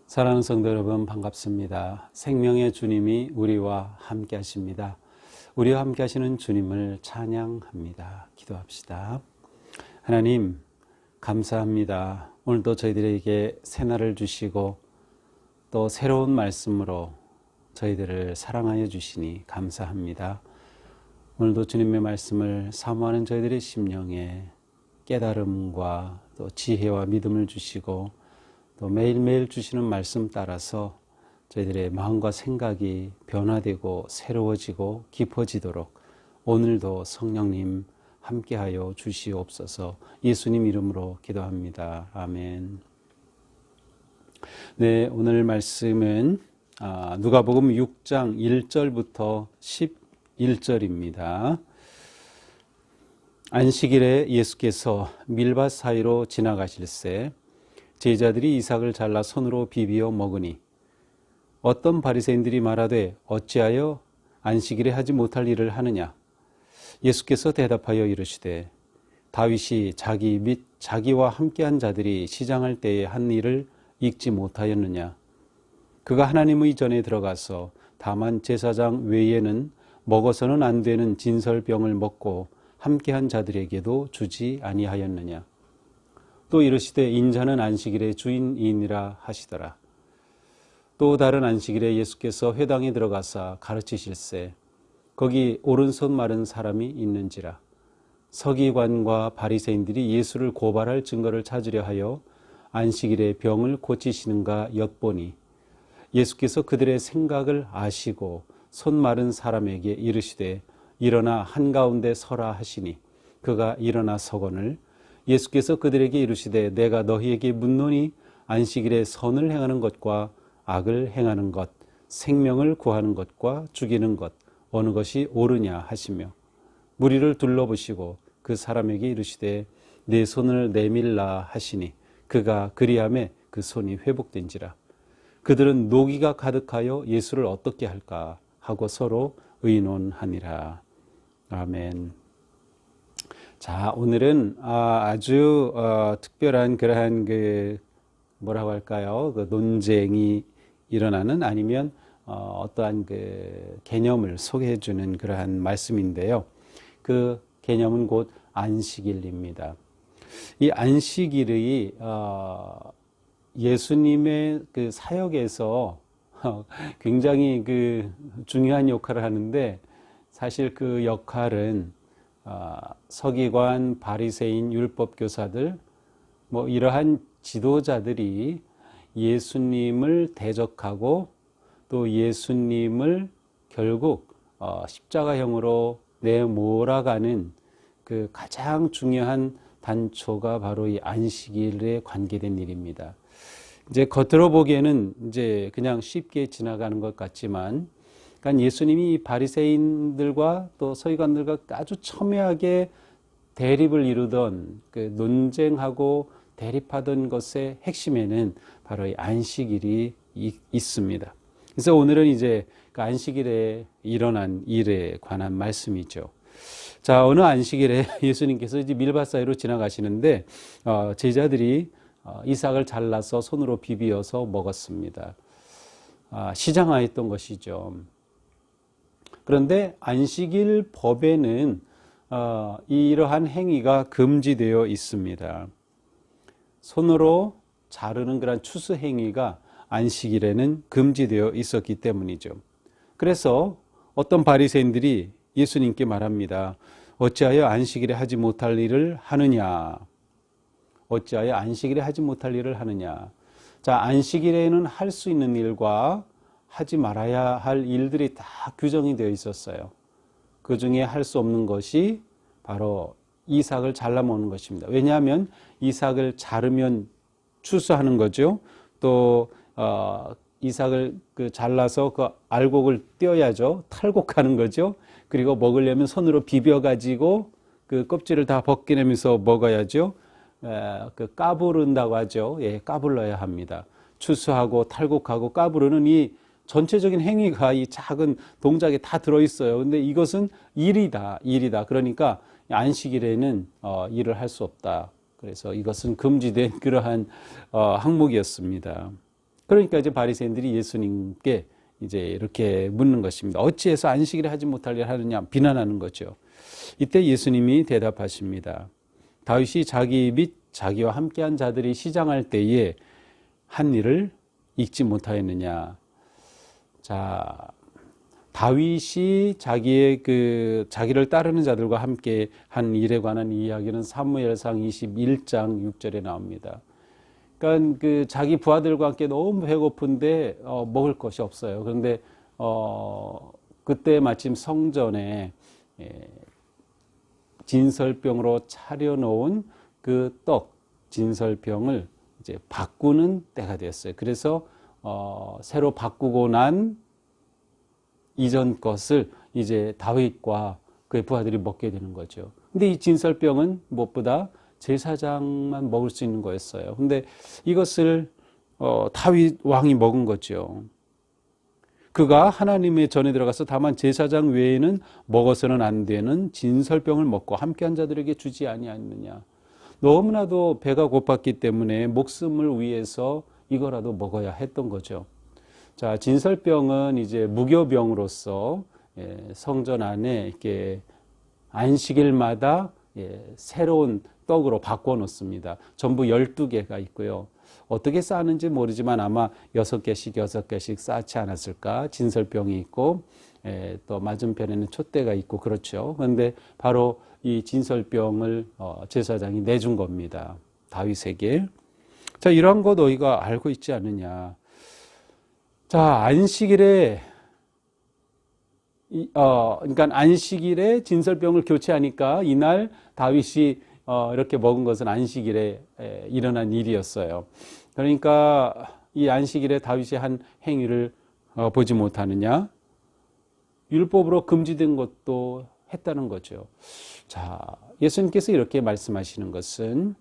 사랑하는 성도 여러분, 반갑습니다. 생명의 주님이 우리와 함께 하십니다. 우리와 함께 하시는 주님을 찬양합니다. 기도합시다. 하나님, 감사합니다. 오늘도 저희들에게 새날을 주시고 또 새로운 말씀으로 저희들을 사랑하여 주시니 감사합니다. 오늘도 주님의 말씀을 사모하는 저희들의 심령에 깨달음과 또 지혜와 믿음을 주시고 또 매일매일 주시는 말씀 따라서 저희들의 마음과 생각이 변화되고 새로워지고 깊어지도록 오늘도 성령님 함께하여 주시옵소서. 예수님 이름으로 기도합니다. 아멘. 네, 오늘 말씀은 누가복음 6장 1절부터 11절입니다. 안식일에 예수께서 밀밭 사이로 지나가실새 제자들이 이삭을 잘라 손으로 비비어 먹으니 어떤 바리새인들이 말하되 어찌하여 안식일에 하지 못할 일을 하느냐. 예수께서 대답하여 이르시되 다윗이 자기 및 자기와 함께한 자들이 시장할 때에 한 일을 읽지 못하였느냐. 그가 하나님의 전에 들어가서 다만 제사장 외에는 먹어서는 안 되는 진설병을 먹고 함께한 자들에게도 주지 아니하였느냐. 또 이르시되 인자는 안식일의 주인이니라 하시더라. 또 다른 안식일에 예수께서 회당에 들어가사 가르치실새 거기 오른손 마른 사람이 있는지라. 서기관과 바리새인들이 예수를 고발할 증거를 찾으려 하여 안식일에 병을 고치시는가 엿보니 예수께서 그들의 생각을 아시고 손 마른 사람에게 이르시되 일어나 한가운데 서라 하시니 그가 일어나 서거늘 예수께서 그들에게 이르시되 내가 너희에게 묻노니 안식일에 선을 행하는 것과 악을 행하는 것, 생명을 구하는 것과 죽이는 것 어느 것이 옳으냐 하시며 무리를 둘러보시고 그 사람에게 이르시되 내 손을 내밀라 하시니 그가 그리하매 그 손이 회복된지라. 그들은 노기가 가득하여 예수를 어떻게 할까 하고 서로 의논하니라. 아멘. 자, 오늘은 아주 특별한 그러한 뭐라고 할까요? 그 논쟁이 일어나는 아니면 어떠한 그 개념을 소개해 주는 그러한 말씀인데요. 그 개념은 곧 안식일입니다. 이 안식일이 예수님의 그 사역에서 굉장히 그 중요한 역할을 하는데 사실 그 역할은 서기관, 바리새인, 율법교사들 뭐 이러한 지도자들이 예수님을 대적하고 또 예수님을 결국 십자가형으로 내몰아가는 그 가장 중요한 단초가 바로 이 안식일에 관계된 일입니다. 이제 겉으로 보기에는 이제 그냥 쉽게 지나가는 것 같지만 그러니까 예수님이 바리새인들과 또 서기관들과 아주 첨예하게 대립을 이루던 그 논쟁하고 대립하던 것의 핵심에는 바로 이 안식일이 있습니다. 그래서 오늘은 이제 그 안식일에 일어난 일에 관한 말씀이죠. 자, 어느 안식일에 예수님께서 이제 밀밭 사이로 지나가시는데 제자들이 이삭을 잘라서 손으로 비비어서 먹었습니다. 시장하였던 것이죠. 그런데 안식일 법에는 이러한 행위가 금지되어 있습니다. 손으로 자르는 그런 추수 행위가 안식일에는 금지되어 있었기 때문이죠. 그래서 어떤 바리새인들이 예수님께 말합니다. 어찌하여 안식일에 하지 못할 일을 하느냐? 어찌하여 안식일에 하지 못할 일을 하느냐? 자, 안식일에는 할 수 있는 일과 하지 말아야 할 일들이 다 규정이 되어 있었어요. 그 중에 할 수 없는 것이 바로 이삭을 잘라 먹는 것입니다. 왜냐하면 이삭을 자르면 추수하는 거죠. 또 이삭을 잘라서 그 알곡을 떼어야죠. 탈곡하는 거죠. 그리고 먹으려면 손으로 비벼가지고 그 껍질을 다 벗겨내면서 먹어야죠. 그 까부른다고 하죠. 예, 까불러야 합니다. 추수하고 탈곡하고 까부르는 이 전체적인 행위가 이 작은 동작에 다 들어있어요. 근데 이것은 일이다. 그러니까 안식일에는 일을 할 수 없다. 그래서 이것은 금지된 그러한 항목이었습니다. 그러니까 이제 바리새인들이 예수님께 이제 이렇게 묻는 것입니다. 어찌해서 안식일에 하지 못할 일을 하느냐 비난하는 거죠. 이때 예수님이 대답하십니다. 다윗이 자기 및 자기와 함께한 자들이 시장할 때에 한 일을 잊지 못하였느냐. 자, 다윗이 자기를 따르는 자들과 함께 한 일에 관한 이야기는 사무엘상 21장 6절에 나옵니다. 그러니까 자기 부하들과 함께 너무 배고픈데 먹을 것이 없어요. 그런데 그때 마침 성전에 진설병으로 차려놓은 그 진설병을 이제 바꾸는 때가 되었어요. 그래서 새로 바꾸고 난 이전 것을 이제 다윗과 그의 부하들이 먹게 되는 거죠. 근데 이 진설병은 무엇보다 제사장만 먹을 수 있는 거였어요. 근데 이것을 다윗 왕이 먹은 거죠. 그가 하나님의 전에 들어가서 다만 제사장 외에는 먹어서는 안 되는 진설병을 먹고 함께한 자들에게 주지 아니하느냐. 너무나도 배가 고팠기 때문에 목숨을 위해서 이거라도 먹어야 했던 거죠. 자, 진설병은 이제 무교병으로서 성전 안에 이렇게 안식일마다 새로운 떡으로 바꿔 놓습니다. 전부 12개가 있고요. 어떻게 쌓는지 모르지만 아마 6개씩 쌓지 않았을까. 진설병이 있고 또 맞은편에는 촛대가 있고 그렇죠. 그런데 바로 이 진설병을 제사장이 내준 겁니다. 다윗에게. 자, 이러한 것 너희가 알고 있지 않느냐. 자, 안식일에 그러니까 안식일에 진설병을 교체하니까 이날 다윗이 이렇게 먹은 것은 안식일에 일어난 일이었어요. 그러니까 이 안식일에 다윗이 한 행위를 보지 못하느냐? 율법으로 금지된 것도 했다는 거죠. 자, 예수님께서 이렇게 말씀하시는 것은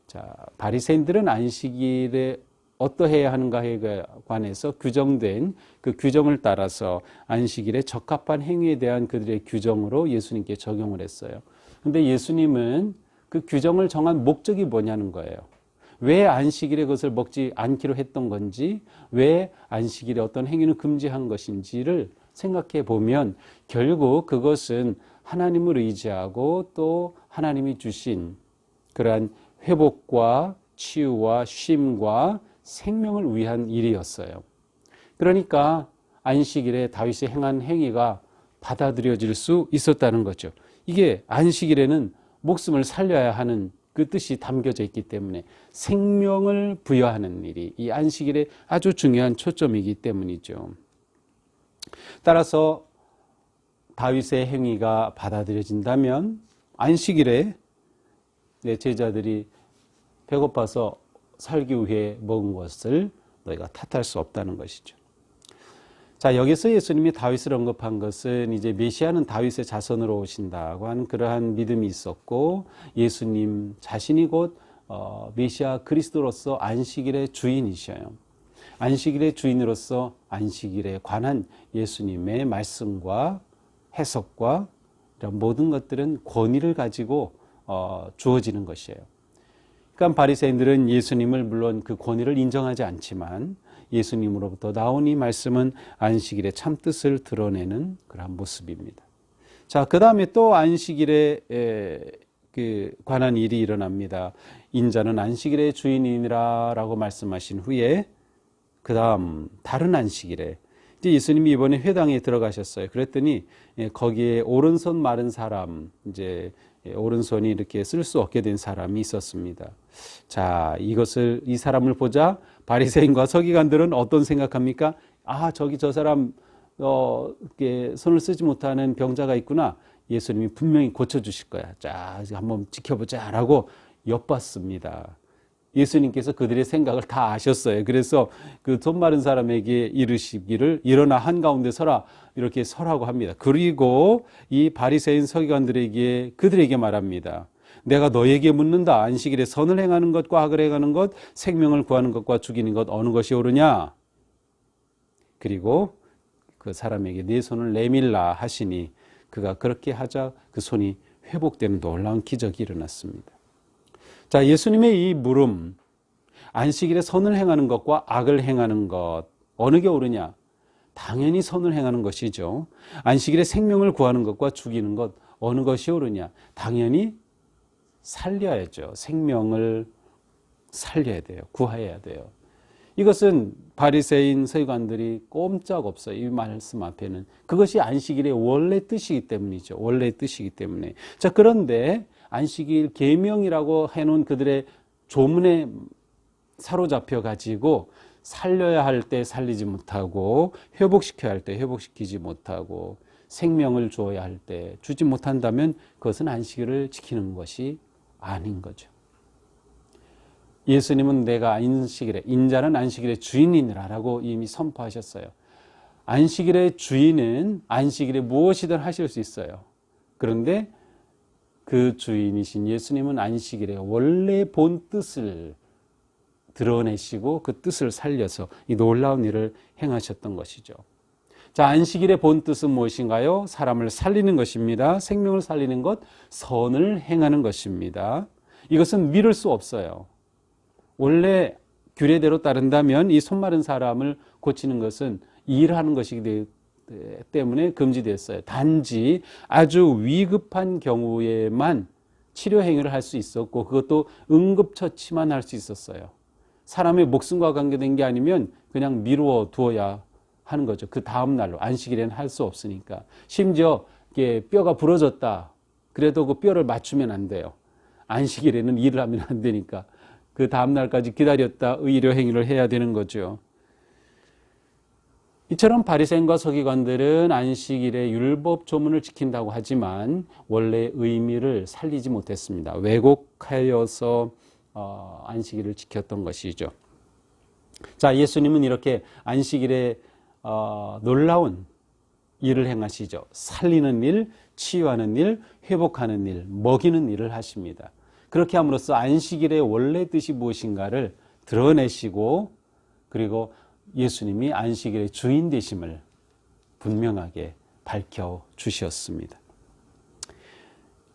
자, 바리새인들은 안식일에 어떠해야 하는가에 관해서 규정된 그 규정을 따라서 안식일에 적합한 행위에 대한 그들의 규정으로 예수님께 적용을 했어요. 근데 예수님은 그 규정을 정한 목적이 뭐냐는 거예요. 왜 안식일에 그것을 먹지 않기로 했던 건지, 왜 안식일에 어떤 행위는 금지한 것인지를 생각해 보면 결국 그것은 하나님을 의지하고 또 하나님이 주신 그러한 회복과 치유와 쉼과 생명을 위한 일이었어요. 그러니까 안식일에 다윗이 행한 행위가 받아들여질 수 있었다는 거죠. 이게 안식일에는 목숨을 살려야 하는 그 뜻이 담겨져 있기 때문에 생명을 부여하는 일이 이 안식일에 아주 중요한 초점이기 때문이죠. 따라서 다윗의 행위가 받아들여진다면 안식일에 내 제자들이 배고파서 살기 위해 먹은 것을 너희가 탓할 수 없다는 것이죠. 자, 여기서 예수님이 다윗을 언급한 것은 이제 메시아는 다윗의 자손으로 오신다고 하는 그러한 믿음이 있었고 예수님 자신이 곧 메시아 그리스도로서 안식일의 주인이셔요. 안식일의 주인으로서 안식일에 관한 예수님의 말씀과 해석과 이런 모든 것들은 권위를 가지고 주어지는 것이에요. 그러니까 바리새인들은 예수님을 물론 그 권위를 인정하지 않지만 예수님으로부터 나온 이 말씀은 안식일의 참뜻을 드러내는 그런 모습입니다. 자, 그 다음에 또 안식일에 관한 일이 일어납니다. 인자는 안식일의 주인이니라 라고 말씀하신 후에 그 다음 다른 안식일에 이제 예수님이 이번에 회당에 들어가셨어요. 그랬더니 거기에 오른손 마른 사람, 이제 오른손이 이렇게 쓸 수 없게 된 사람이 있었습니다. 자, 이 사람을 보자 바리새인과 서기관들은 어떤 생각합니까? 아, 저 사람 이렇게 손을 쓰지 못하는 병자가 있구나. 예수님이 분명히 고쳐주실 거야. 자, 한번 지켜보자라고 엿봤습니다. 예수님께서 그들의 생각을 다 아셨어요. 그래서 그 손 마른 사람에게 이르시기를 일어나 한가운데 서라 이렇게 서라고 합니다. 그리고 이 바리새인 서기관들에게 그들에게 말합니다. 내가 너에게 묻는다. 안식일에 선을 행하는 것과 악을 행하는 것, 생명을 구하는 것과 죽이는 것 어느 것이 옳으냐? 그리고 그 사람에게 네 손을 내밀라 하시니 그가 그렇게 하자 그 손이 회복되는 놀라운 기적이 일어났습니다. 자, 예수님의 이 물음, 안식일에 선을 행하는 것과 악을 행하는 것, 어느 게 옳으냐? 당연히 선을 행하는 것이죠. 안식일에 생명을 구하는 것과 죽이는 것, 어느 것이 옳으냐? 당연히 살려야죠. 생명을 살려야 돼요. 구해야 돼요. 이것은 바리새인 서기관들이 꼼짝없어요. 이 말씀 앞에는. 그것이 안식일의 원래 뜻이기 때문이죠. 원래 뜻이기 때문에. 자, 그런데 안식일 계명이라고 해놓은 그들의 조문에 사로잡혀 가지고 살려야 할 때 살리지 못하고 회복시켜야 할 때 회복시키지 못하고 생명을 주어야 할 때 주지 못한다면 그것은 안식일을 지키는 것이 아닌 거죠. 예수님은 내가 안식일에, 인자는 안식일의 주인이니라 라고 이미 선포하셨어요. 안식일의 주인은 안식일에 무엇이든 하실 수 있어요. 그런데 그 주인이신 예수님은 안식일의 원래 본 뜻을 드러내시고 그 뜻을 살려서 이 놀라운 일을 행하셨던 것이죠. 자, 안식일의 본 뜻은 무엇인가요? 사람을 살리는 것입니다. 생명을 살리는 것, 선을 행하는 것입니다. 이것은 미룰 수 없어요. 원래 규례대로 따른다면 이 손 마른 사람을 고치는 것은 일하는 것이기 때문에 금지됐어요. 단지 아주 위급한 경우에만 치료 행위를 할 수 있었고 그것도 응급처치만 할 수 있었어요. 사람의 목숨과 관계된 게 아니면 그냥 미루어 두어야 하는 거죠. 그 다음 날로. 안식일에는 할 수 없으니까. 심지어 뼈가 부러졌다. 그래도 그 뼈를 맞추면 안 돼요. 안식일에는 일을 하면 안 되니까. 그 다음 날까지 기다렸다 의료 행위를 해야 되는 거죠. 이처럼 바리새인과 서기관들은 안식일에 율법 조문을 지킨다고 하지만 원래 의미를 살리지 못했습니다. 왜곡하여서 안식일을 지켰던 것이죠. 자, 예수님은 이렇게 안식일에 놀라운 일을 행하시죠. 살리는 일, 치유하는 일, 회복하는 일, 먹이는 일을 하십니다. 그렇게 함으로써 안식일의 원래 뜻이 무엇인가를 드러내시고 그리고 예수님이 안식일의 주인 되심을 분명하게 밝혀주셨습니다.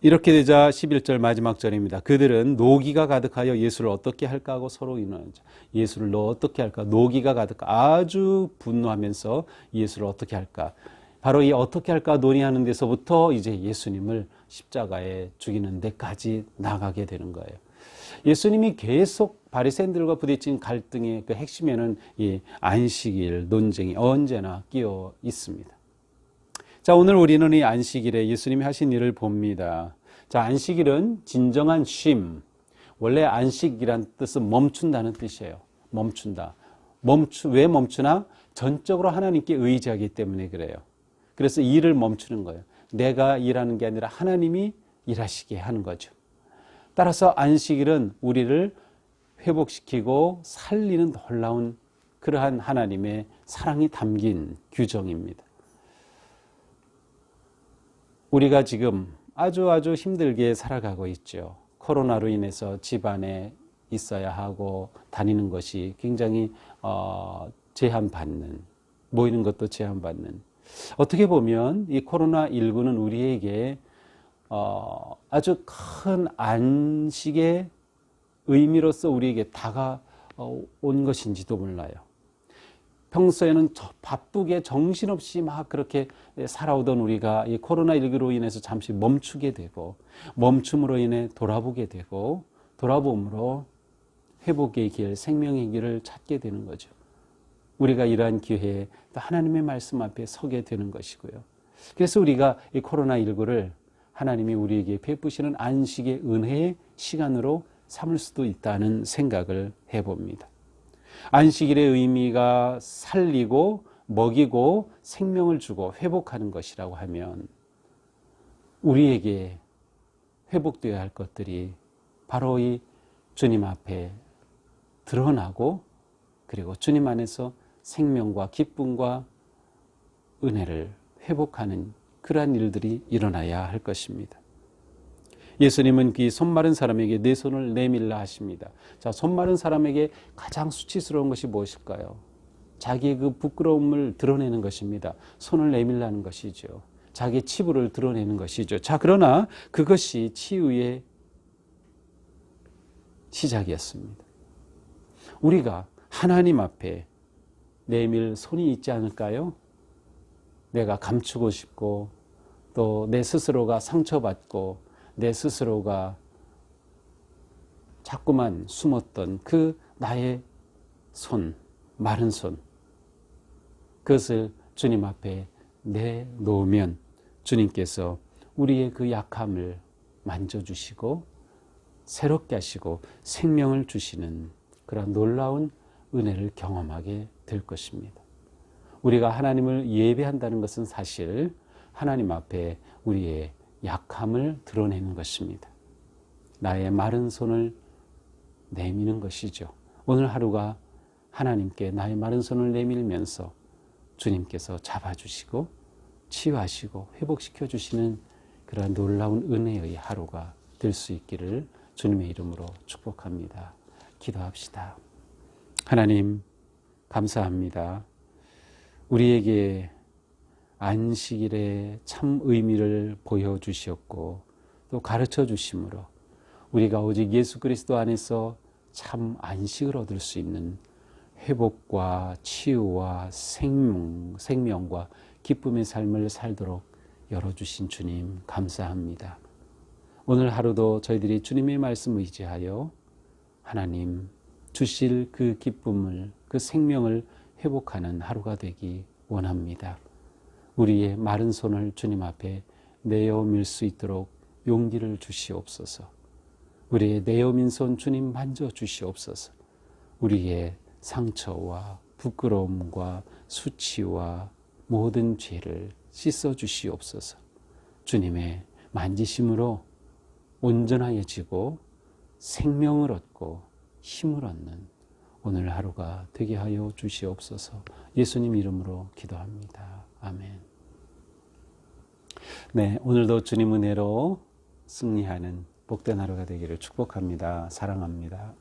이렇게 되자 11절 마지막 절입니다. 그들은 노기가 가득하여 예수를 어떻게 할까 하고 서로 의논하죠. 예수를 너 어떻게 할까? 노기가 아주 분노하면서 예수를 어떻게 할까? 바로 이 어떻게 할까 논의하는 데서부터 이제 예수님을 십자가에 죽이는 데까지 나가게 되는 거예요. 예수님이 계속 바리새인들과 부딪힌 갈등의 그 핵심에는 이 안식일 논쟁이 언제나 끼어 있습니다. 자, 오늘 우리는 이 안식일에 예수님이 하신 일을 봅니다. 자, 안식일은 진정한 쉼. 원래 안식이란 뜻은 멈춘다는 뜻이에요. 멈춘다. 왜 멈추나? 전적으로 하나님께 의지하기 때문에 그래요. 그래서 일을 멈추는 거예요. 내가 일하는 게 아니라 하나님이 일하시게 하는 거죠. 따라서 안식일은 우리를 회복시키고 살리는 놀라운 그러한 하나님의 사랑이 담긴 규정입니다. 우리가 지금 아주 힘들게 살아가고 있죠. 코로나로 인해서 집안에 있어야 하고 다니는 것이 굉장히 제한받는, 모이는 것도 제한받는. 어떻게 보면 이 코로나19는 우리에게 아주 큰 안식의 의미로서 우리에게 다가온 것인지도 몰라요. 평소에는 바쁘게 정신없이 막 그렇게 살아오던 우리가 이 코로나19로 인해서 잠시 멈추게 되고 멈춤으로 인해 돌아보게 되고 돌아봄으로 회복의 길, 생명의 길을 찾게 되는 거죠. 우리가 이러한 기회에 또 하나님의 말씀 앞에 서게 되는 것이고요. 그래서 우리가 이 코로나19를 하나님이 우리에게 베푸시는 안식의 은혜의 시간으로 삼을 수도 있다는 생각을 해봅니다. 안식일의 의미가 살리고 먹이고 생명을 주고 회복하는 것이라고 하면 우리에게 회복되어야 할 것들이 바로 이 주님 앞에 드러나고 그리고 주님 안에서 생명과 기쁨과 은혜를 회복하는 그러한 일들이 일어나야 할 것입니다. 예수님은 그 손 마른 사람에게 내 손을 내밀라 하십니다. 자, 손 마른 사람에게 가장 수치스러운 것이 무엇일까요? 자기의 그 부끄러움을 드러내는 것입니다. 손을 내밀라는 것이죠. 자기의 치부를 드러내는 것이죠. 자, 그러나 그것이 치유의 시작이었습니다. 우리가 하나님 앞에 내밀 손이 있지 않을까요? 내가 감추고 싶고 또 내 스스로가 상처받고 내 스스로가 자꾸만 숨었던 그 나의 손, 마른 손, 그것을 주님 앞에 내놓으면 주님께서 우리의 그 약함을 만져주시고 새롭게 하시고 생명을 주시는 그런 놀라운 은혜를 경험하게 될 것입니다. 우리가 하나님을 예배한다는 것은 사실 하나님 앞에 우리의 약함을 드러내는 것입니다. 나의 마른 손을 내미는 것이죠. 오늘 하루가 하나님께 나의 마른 손을 내밀면서 주님께서 잡아주시고 치유하시고 회복시켜 주시는 그런 놀라운 은혜의 하루가 될 수 있기를 주님의 이름으로 축복합니다. 기도합시다. 하나님 감사합니다. 우리에게 안식일의 참 의미를 보여주셨고 또 가르쳐 주심으로 우리가 오직 예수 그리스도 안에서 참 안식을 얻을 수 있는 회복과 치유와 생명과 기쁨의 삶을 살도록 열어주신 주님 감사합니다. 오늘 하루도 저희들이 주님의 말씀 의지하여 하나님 주실 그 기쁨을, 그 생명을 회복하는 하루가 되기 원합니다. 우리의 마른 손을 주님 앞에 내어밀 수 있도록 용기를 주시옵소서. 우리의 내어민 손 주님 만져주시옵소서. 우리의 상처와 부끄러움과 수치와 모든 죄를 씻어주시옵소서. 주님의 만지심으로 온전하여지고 생명을 얻고 힘을 얻는 오늘 하루가 되게 하여 주시옵소서. 예수님 이름으로 기도합니다. 아멘. 네, 오늘도 주님 은혜로 승리하는 복된 하루가 되기를 축복합니다. 사랑합니다.